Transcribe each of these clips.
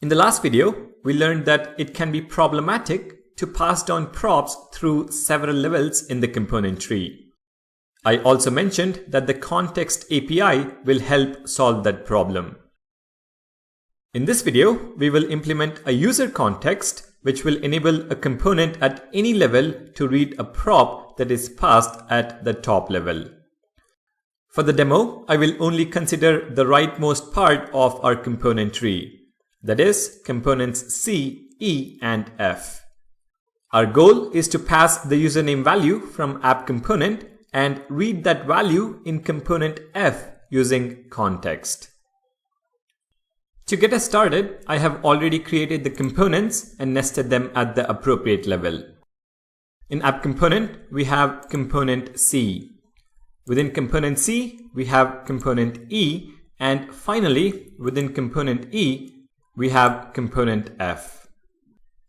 In the last video, we learned that it can be problematic to pass down props through several levels in the component tree. I also mentioned that the context API will help solve that problem. In this video, we will implement a user context which will enable a component at any level to read a prop that is passed at the top level. For the demo, I will only consider the rightmost part of our component tree, that is, components C, E, and F. Our goal is to pass the username value from app component and read that value in component F using context. To get us started, I have already created the components and nested them at the appropriate level. In app component, we have component C. Within component C, we have component E, and finally, within component E, we have component F.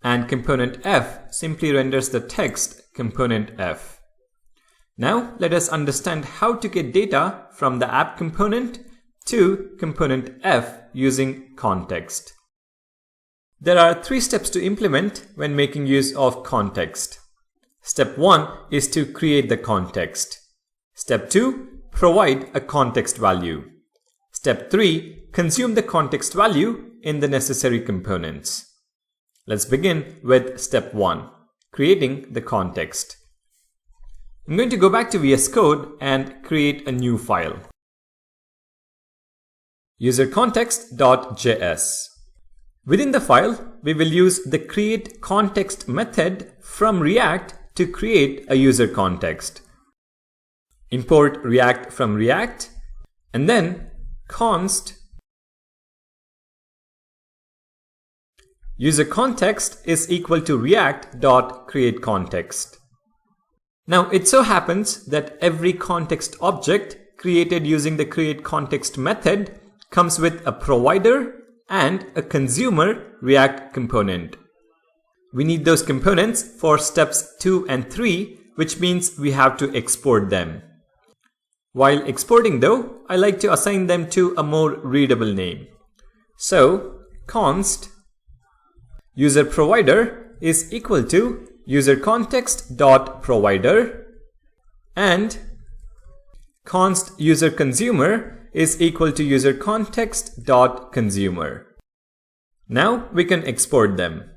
And component F simply renders the text component F. Now, let us understand how to get data from the app component to component F using context. There are 3 steps to implement when making use of context. Step 1 is to create the context. Step 2, provide a context value. Step 3, consume the context value in the necessary components. Let's begin with step 1, creating the context. I'm going to go back to VS Code and create a new file. usercontext.js. Within the file, we will use the createContext method from React to create a user context. Import React from React, and then const userContext is equal to react.createContext. Now, it so happens that every context object created using the createContext method comes with a provider and a consumer React component. We need those components for steps 2 and 3, which means we have to export them. While exporting though, I like to assign them to a more readable name. So, const userProvider is equal to userContext.provider and const userConsumer is equal to userContext.consumer. Now we can export them.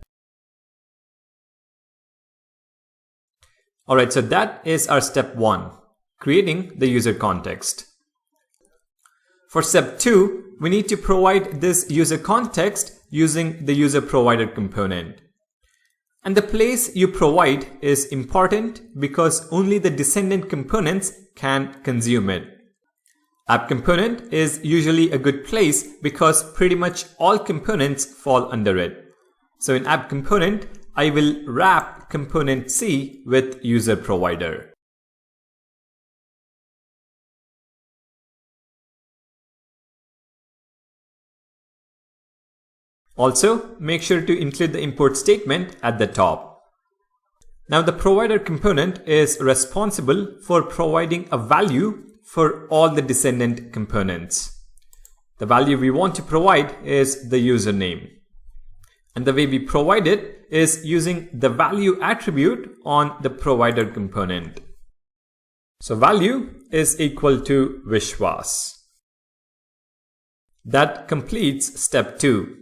Alright, so that is our step 1, creating the user context. For step 2, we need to provide this user context using the user provider component. And the place you provide is important because only the descendant components can consume it. App component is usually a good place because pretty much all components fall under it. So in app component, I will wrap component C with user provider. Also, make sure to include the import statement at the top. Now the provider component is responsible for providing a value for all the descendant components. The value we want to provide is the username. And the way we provide it is using the value attribute on the provider component. So value is equal to Vishwas. That completes step 2.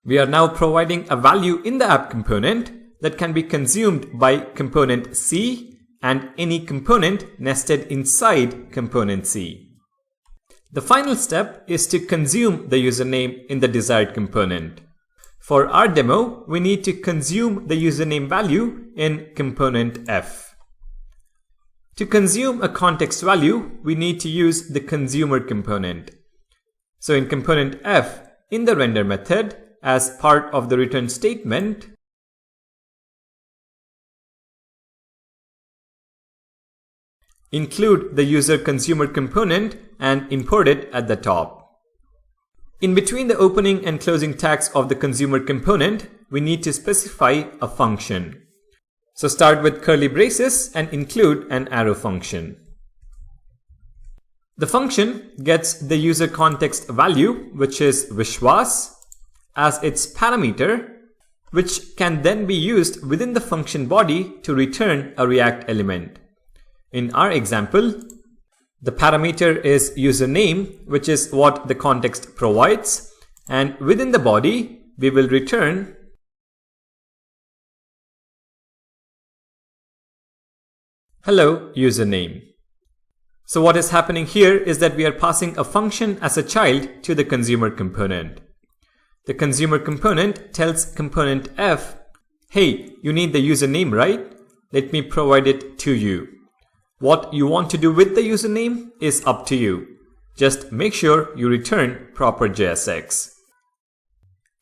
We are now providing a value in the app component that can be consumed by component C and any component nested inside component C. The final step is to consume the username in the desired component. For our demo, we need to consume the username value in component F. To consume a context value, we need to use the consumer component. So in component F, in the render method, as part of the return statement, include the user consumer component and import it at the top. In between the opening and closing tags of the consumer component, we need to specify a function. So start with curly braces and include an arrow function. The function gets the user context value, which is Vishwas, as its parameter, which can then be used within the function body to return a React element. In our example, the parameter is username, which is what the context provides, and within the body, we will return hello username. So what is happening here is that we are passing a function as a child to the consumer component. The consumer component tells component F, hey, you need the username, right? Let me provide it to you. What you want to do with the username is up to you. Just make sure you return proper JSX.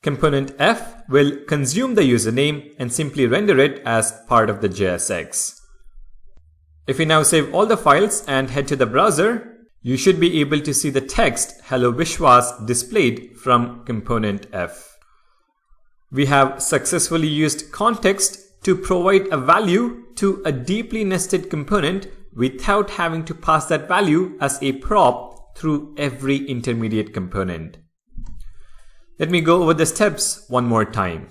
Component F will consume the username and simply render it as part of the JSX. If we now save all the files and head to the browser, you should be able to see the text Hello Vishwas displayed from component F. We have successfully used context to provide a value to a deeply nested component without having to pass that value as a prop through every intermediate component. Let me go over the steps one more time.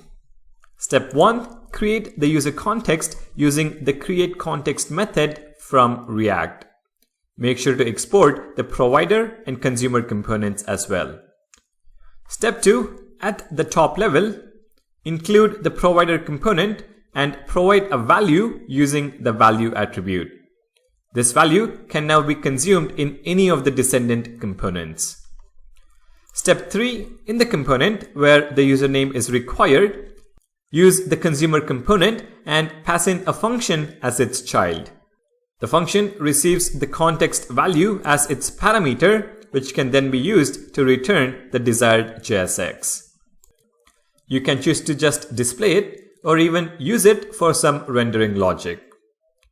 Step 1. Create the user context using the createContext method from React. Make sure to export the provider and consumer components as well. Step 2. At the top level, include the provider component and provide a value using the value attribute. This value can now be consumed in any of the descendant components. Step 3. In the component where the username is required, use the consumer component and pass in a function as its child. The function receives the context value as its parameter, which can then be used to return the desired JSX. You can choose to just display it or even use it for some rendering logic.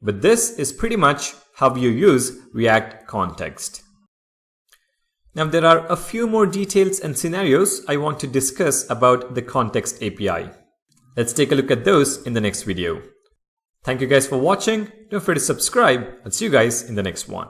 But this is pretty much how you use React context. Now there are a few more details and scenarios I want to discuss about the context API. Let's take a look at those in the next video. Thank you guys for watching. Don't forget to subscribe. I'll see you guys in the next one.